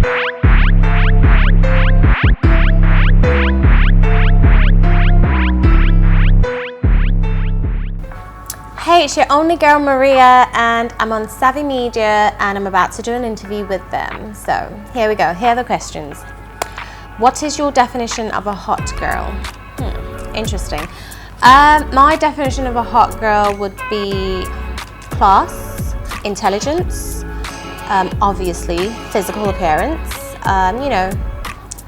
Hey, it's your only girl Maria, and I'm on Savvy Media, and I'm about to do an interview with them. So here we go. Here are the questions. What is your definition of a hot girl? Interesting. My definition of a hot girl would be class, intelligence, obviously physical appearance, you know,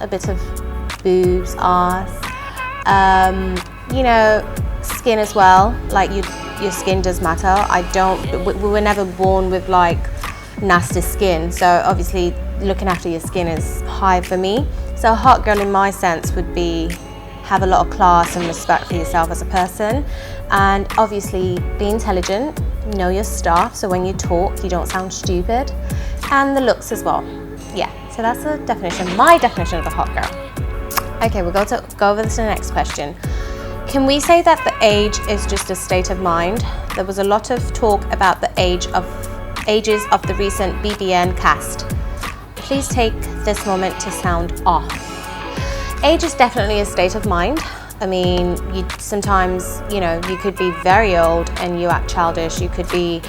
a bit of boobs, arse, you know, skin as well. Like your skin does matter. We were never born with like nasty skin, so obviously looking after your skin is high for me. So a hot girl in my sense would be have a lot of class and respect for yourself as a person, and obviously be intelligent, know your stuff, so when you talk you don't sound stupid, and the looks as well. Yeah, so that's the definition, my definition of a hot girl. Okay, we'll go over to the next question. Can we say that the age is just a state of mind? There was a lot of talk about the ages of the recent BBN cast. Please take this moment to sound off. Age is definitely a state of mind. I mean, sometimes, you know, you could be very old and you act childish. You could be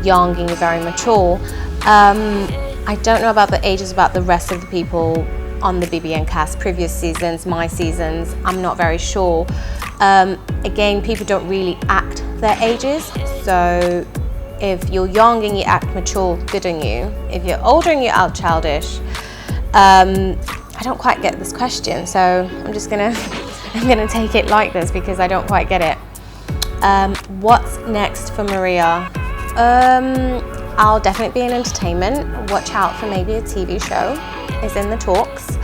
young and you're very mature. I don't know about the ages about the rest of the people on the BBN cast, previous seasons, my seasons, I'm not very sure. Again, people don't really act their ages, so if you're young and you act mature, good on you. If you're older and you act childish, I don't quite get this question, so I'm just gonna take it like this because I don't quite get it. What's next for Maria? I'll definitely be in entertainment. Watch out for maybe a TV show. It's in the talks.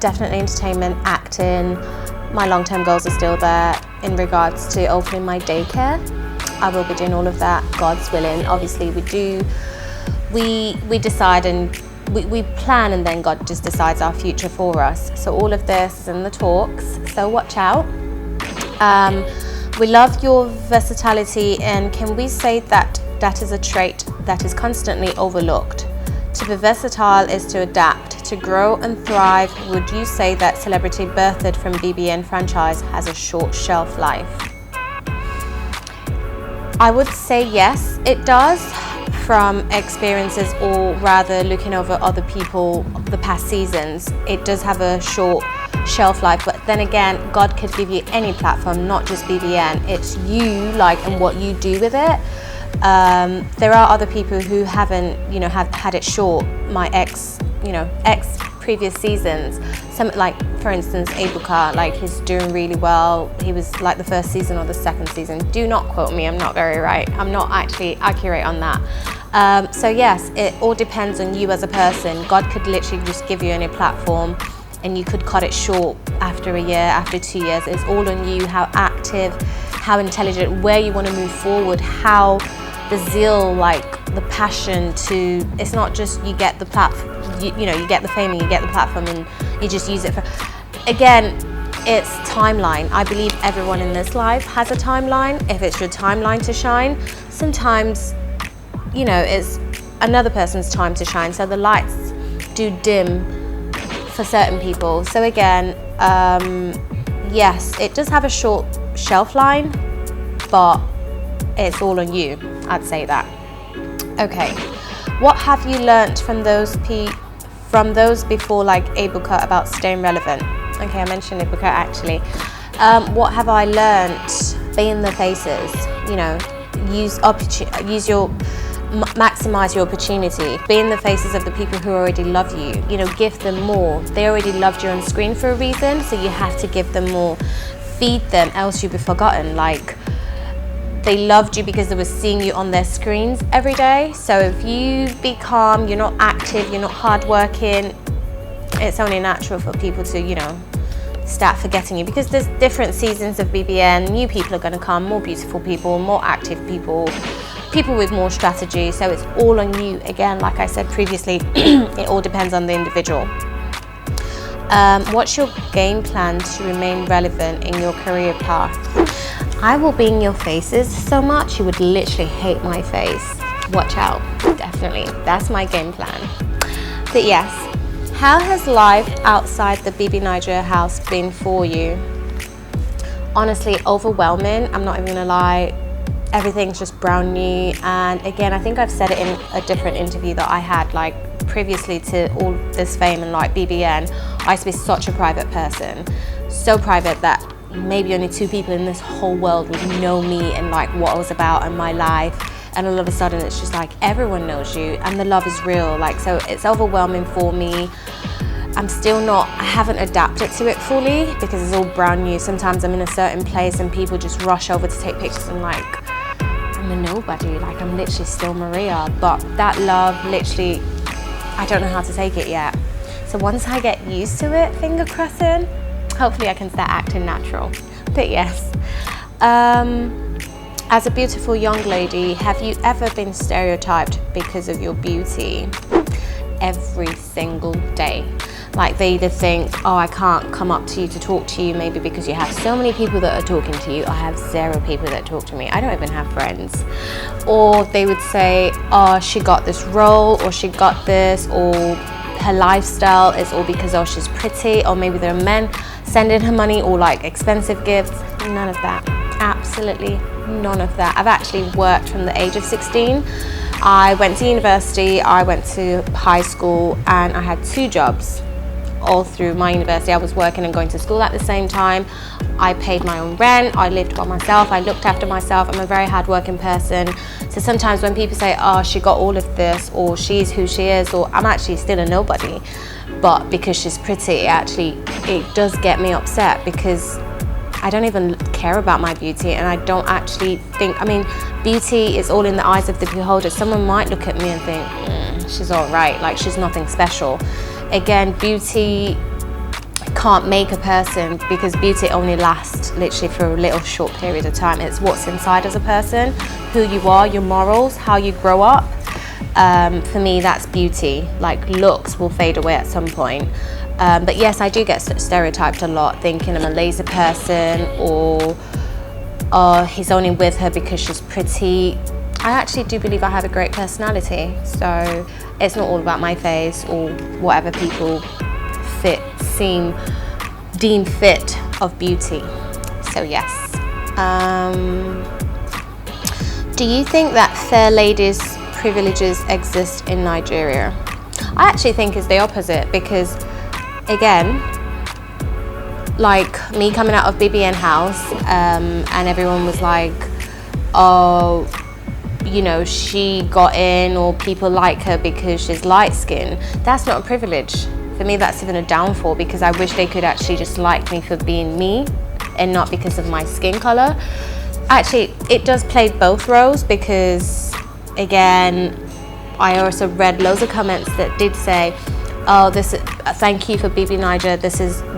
Definitely entertainment, acting. My long-term goals are still there in regards to opening my daycare. I will be doing all of that, God's willing. Obviously we decide and we plan, and then God just decides our future for us. So all of this is in the talks, so watch out. We love your versatility, and can we say that that is a trait that is constantly overlooked? To be versatile is to adapt, to grow and thrive. Would you say that celebrity birthed from BBN franchise has a short shelf life? I would say yes, it does, from experiences, or rather looking over other people, the past seasons. It does have a short shelf life, but then again, God could give you any platform, not just BBN. It's you, like, and what you do with it. There are other people who haven't, you know, have had it short. My ex previous seasons. Some, like for instance, Ebuka, like he's doing really well. He was like the first season or the second season. Do not quote me. I'm not very right. I'm not actually accurate on that. So yes, it all depends on you as a person. God could literally just give you any platform, and you could cut it short after a year, after 2 years. It's all on you. How active, how intelligent, where you want to move forward, how the zeal, like the passion to, it's not just you get the platform, you know, you get the fame and you get the platform and you just use it for, again, it's timeline. I believe everyone in this life has a timeline. If it's your timeline to shine, sometimes, you know, it's another person's time to shine. So the lights do dim for certain people. So again, yes, it does have a short shelf line, but it's all on you, I'd say that. Okay, what have you learnt from those before, like Ebuka, about staying relevant? Okay, I mentioned Ebuka actually. What have I learnt? Be in the faces, you know, maximize your opportunity. Be in the faces of the people who already love you. You know, give them more. They already loved you on screen for a reason, so you have to give them more. Feed them, else you'll be forgotten. Like, they loved you because they were seeing you on their screens every day. So if you be calm, you're not active, you're not hardworking, it's only natural for people to, you know, start forgetting you, because there's different seasons of BBN. New people are going to come, more beautiful people, more active people, people with more strategy. So it's all on you. Again, like I said previously, it all depends on the individual. What's your game plan to remain relevant in your career path? I will be in your faces so much you would literally hate my face. Watch out, definitely. That's my game plan. But yes, how has life outside the BB Naija house been for you? Honestly, overwhelming. I'm not even gonna lie. Everything's just brand new. And again, I think I've said it in a different interview that I had, like previously to all this fame and like BBN, I used to be such a private person. So private that maybe only 2 people in this whole world would know me and like what I was about and my life. And all of a sudden it's just like everyone knows you and the love is real. Like, so it's overwhelming for me. I haven't adapted to it fully because it's all brand new. Sometimes I'm in a certain place and people just rush over to take pictures and like, I'm a nobody, like I'm literally still Maria. But that love, literally, I don't know how to take it yet. So once I get used to it, finger crossing, hopefully I can start acting natural. But yes, as a beautiful young lady, have you ever been stereotyped because of your beauty? Every single day. Like they either think, oh, I can't come up to you to talk to you, maybe because you have so many people that are talking to you. I have 0 people that talk to me. I don't even have friends. Or they would say, oh, she got this role, or she got this, or her lifestyle is all because, oh, she's pretty, or maybe there are men sending her money or like expensive gifts. None of that. Absolutely none of that. I've actually worked from the age of 16. I went to university, I went to high school, and I had 2 jobs all through my university. I was working and going to school at the same time. I paid my own rent, I lived by myself, I looked after myself. I'm a very hard-working person. So sometimes when people say, oh, she got all of this, or she's who she is, or I'm actually still a nobody, but because she's pretty, it does get me upset because I don't even care about my beauty, and I don't actually think, I mean, beauty is all in the eyes of the beholder. Someone might look at me and think, she's all right, like she's nothing special. Again, beauty can't make a person because beauty only lasts literally for a little short period of time. It's what's inside as a person, who you are, your morals, how you grow up. For me, that's beauty. Like looks will fade away at some point. But yes, I do get stereotyped a lot, thinking I'm a lazy person, or he's only with her because she's pretty. I actually do believe I have a great personality, so it's not all about my face or whatever people deem fit of beauty. So yes. Do you think that fair ladies' privileges exist in Nigeria? I actually think it's the opposite because, again, like me coming out of BBN house and everyone was like, oh, you know, she got in, or people like her because she's light skinned. That's not a privilege. For me, that's even a downfall because I wish they could actually just like me for being me and not because of my skin color. Actually, it does play both roles because, again, I also read loads of comments that did say, oh, thank you for BB Naija.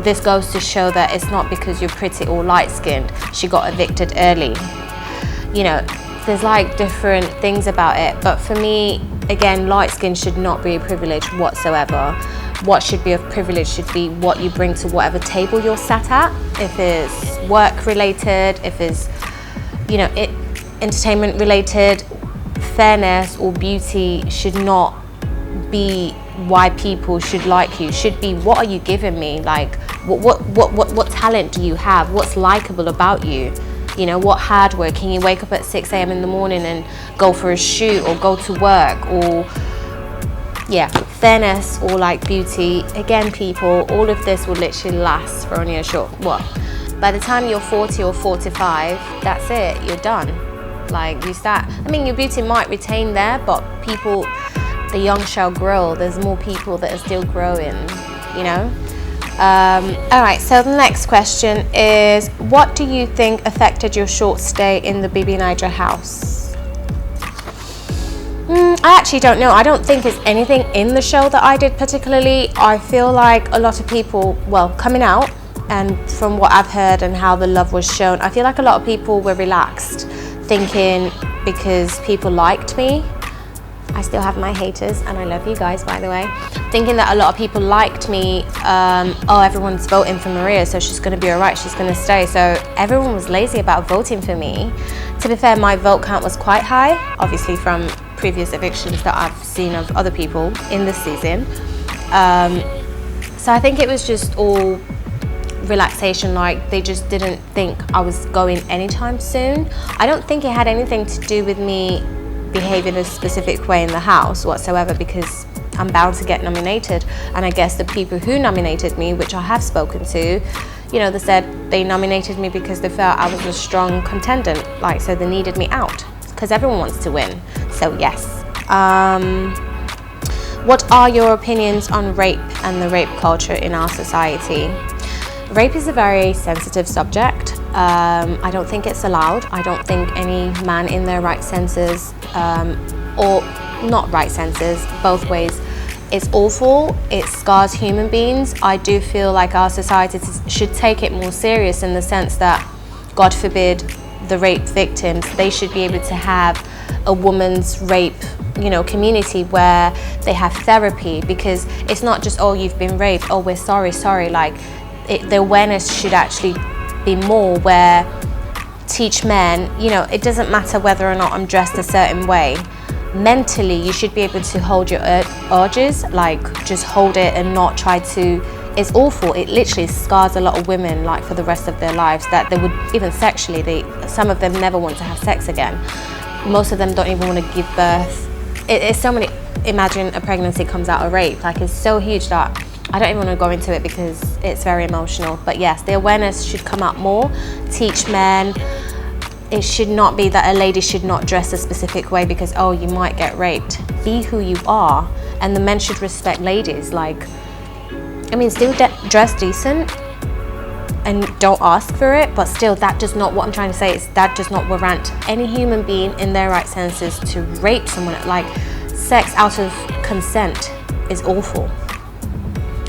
This goes to show that it's not because you're pretty or light skinned. She got evicted early. You know, there's like different things about it. But for me, again, light skin should not be a privilege whatsoever. What should be a privilege should be what you bring to whatever table you're sat at. If it's work related, if it's, you know, entertainment related, fairness or beauty should not be why people should like you. Should be, what are you giving me? Like, what talent do you have? What's likable about you? You know, what hard work? Can you wake up at 6 a.m. in the morning and go for a shoot or go to work? Or, yeah, fairness or like beauty. Again, people, all of this will literally last for only a short, by the time you're 40 or 45, that's it, you're done. Like, you start, I mean, your beauty might retain there, but people, the young shall grow. There's more people that are still growing, you know? All right, so the next question is, what do you think affected your short stay in the BB Naija house? I actually don't know. I don't think it's anything in the show that I did particularly. I feel like a lot of people, well, coming out, and from what I've heard and how the love was shown, I feel like a lot of people were relaxed, thinking because people liked me. I still have my haters, and I love you guys, by the way. Thinking that a lot of people liked me. Oh, everyone's voting for Maria, so she's going to be all right, she's going to stay. So everyone was lazy about voting for me. To be fair, my vote count was quite high, obviously from previous evictions that I've seen of other people in this season. So I think it was just all relaxation, like they just didn't think I was going anytime soon. I don't think it had anything to do with me behaving a specific way in the house whatsoever, because I'm bound to get nominated. And I guess the people who nominated me, which I have spoken to, you know, they said they nominated me because they felt I was a strong contender, like, so they needed me out, because everyone wants to win. So yes. What are your opinions on rape and the rape culture in our society? Rape is a very sensitive subject. I don't think it's allowed. I don't think any man in their right senses, or not right senses, both ways, it's awful. It scars human beings. I do feel like our society should take it more serious, in the sense that, God forbid, the rape victims, they should be able to have a woman's rape, you know, community where they have therapy, because it's not just, oh, you've been raped, oh, we're sorry. Like, the awareness should actually be more, where teach men, you know, it doesn't matter whether or not I'm dressed a certain way. Mentally, you should be able to hold your urges, like just hold it and not try to. It's awful. It literally scars a lot of women, like, for the rest of their lives, that they would, even sexually, some of them never want to have sex again. Most of them don't even want to give birth. It's so many. Imagine a pregnancy comes out of rape. Like, it's so huge that I don't even want to go into it, because it's very emotional. But yes, the awareness should come out more. Teach men. It should not be that a lady should not dress a specific way because, oh, you might get raped. Be who you are. And the men should respect ladies. Like, I mean, still dress decent and don't ask for it, but still, that does not, what I'm trying to say is that does not warrant any human being in their right senses to rape someone. Like, sex out of consent is awful.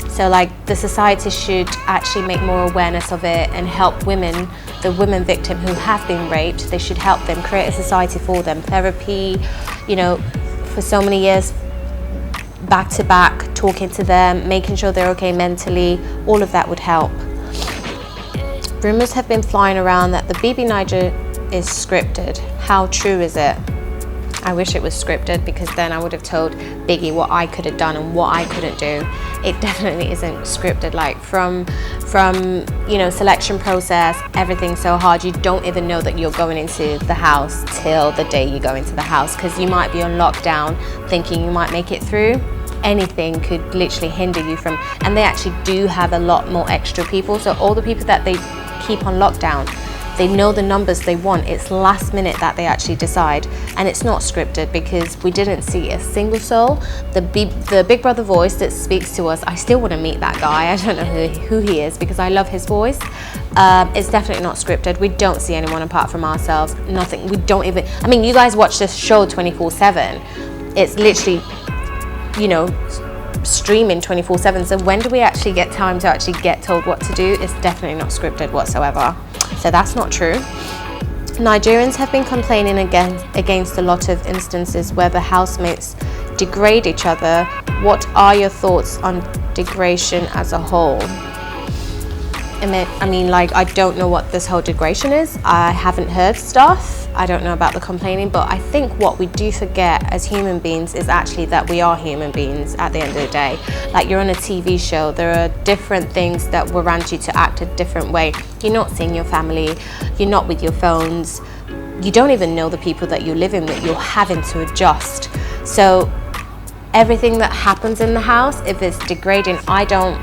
So, like, the society should actually make more awareness of it and help women, the women victim who have been raped. They should help them, create a society for them, therapy, you know, for so many years, back to back, talking to them, making sure they're okay mentally. All of that would help. Rumors have been flying around that the BB Naija is scripted. How true is it? I wish it was scripted, because then I would have told Biggie what I could have done and what I couldn't do. It definitely isn't scripted. Like, from you know, selection process, everything's so hard. You don't even know that you're going into the house till the day you go into the house, because you might be on lockdown thinking you might make it through. Anything could literally hinder you from, and they actually do have a lot more extra people. So all the people that they keep on lockdown, they know the numbers they want. It's last minute that they actually decide, and it's not scripted, because we didn't see a single soul. The Big Brother voice that speaks to us, I still want to meet that guy. I don't know who he is, because I love his voice. It's definitely not scripted. We don't see anyone apart from ourselves. Nothing. We don't even, I mean, you guys watch this show 24/7. It's literally, you know, streaming 24/7. So when do we actually get time to actually get told what to do? It's definitely not scripted whatsoever. So that's not true. Nigerians have been complaining against a lot of instances where the housemates degrade each other. What are your thoughts on degradation as a whole? I mean, like, I don't know what this whole degradation is. I haven't heard stuff. I don't know about the complaining, but I think what we do forget as human beings is actually that we are human beings at the end of the day. Like, you're on a TV show, there are different things that warrant you to act a different way. You're not seeing your family, you're not with your phones, you don't even know the people that you're living with, you're having to adjust. So everything that happens in the house, if it's degrading, I don't,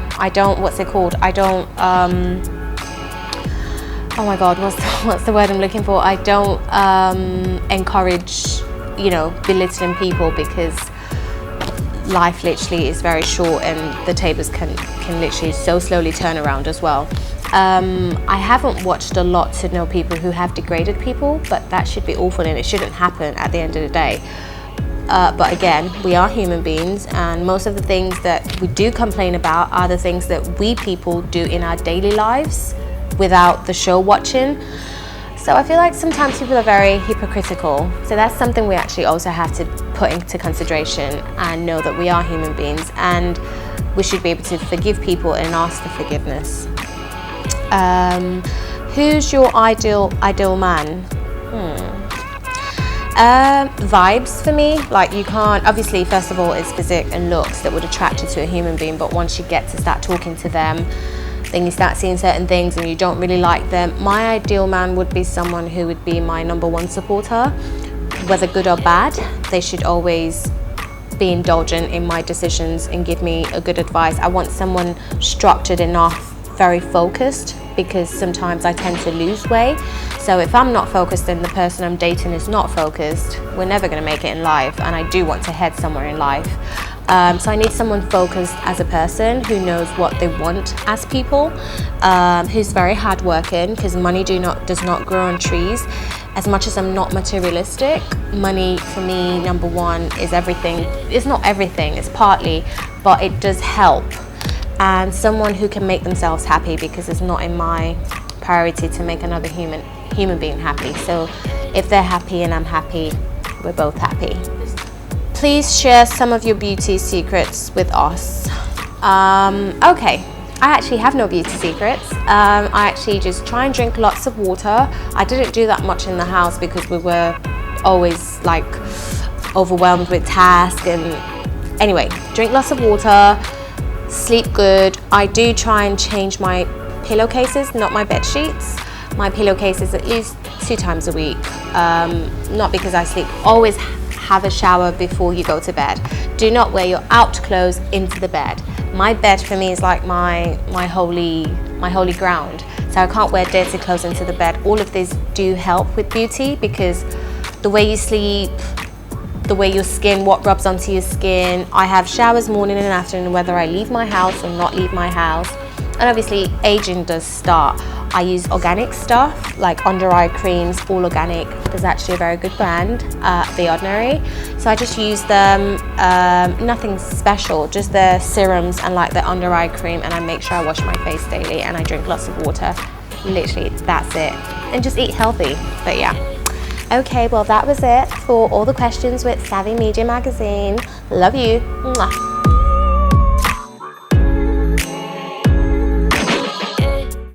what's it called? I don't, oh my God, what's the word I'm looking for? I don't encourage, you know, belittling people, because life literally is very short, and the tables can literally so slowly turn around as well. I haven't watched a lot to know people who have degraded people, but that should be awful, and it shouldn't happen at the end of the day. But again, we are human beings, and most of the things that we do complain about are the things that we people do in our daily lives without the show watching. So I feel like sometimes people are very hypocritical. So that's something we actually also have to put into consideration, and know that we are human beings, and we should be able to forgive people and ask for forgiveness. Who's your ideal man? Vibes for me, like you can't, obviously first of all it's physique and looks that would attract you to a human being, but once you get to start talking to them, then you start seeing certain things and you don't really like them. My ideal man would be someone who would be my #1 supporter, whether good or bad. They should always be indulgent in my decisions and give me a good advice. I want someone structured enough, very focused, because sometimes I tend to lose weight. So if I'm not focused and the person I'm dating is not focused, we're never going to make it in life, and I do want to head somewhere in life. So I need someone focused as a person, who knows what they want as people, who's very hardworking, because money does not grow on trees. As much as I'm not materialistic, money for me, #1, is everything. It's not everything, it's partly, but it does help. And someone who can make themselves happy, because it's not in my priority to make another human being happy. So if they're happy and I'm happy, we're both happy. Please share some of your beauty secrets with us. Okay, I actually have no beauty secrets. I actually just try and drink lots of water. I didn't do that much in the house because we were always like overwhelmed with tasks, and anyway, drink lots of water, sleep good. I do try and change my pillowcases, not my bed sheets. My pillowcases at least 2 times a week. Not because I sleep. Always have a shower before you go to bed. Do not wear your out clothes into the bed. My bed for me is like my holy ground. So I can't wear dirty clothes into the bed. All of these do help with beauty, because the way you sleep, the way your skin, what rubs onto your skin. I have showers morning and afternoon, whether I leave my house or not leave my house. And obviously aging does start. I use organic stuff like under eye creams, all organic. There's actually a very good brand, The Ordinary. So I just use them, nothing special, just the serums and like the under eye cream, and I make sure I wash my face daily and I drink lots of water. Literally, that's it. And just eat healthy, but yeah. Okay, well that was it for all the questions with Savvy Media Magazine. Love you. Mwah.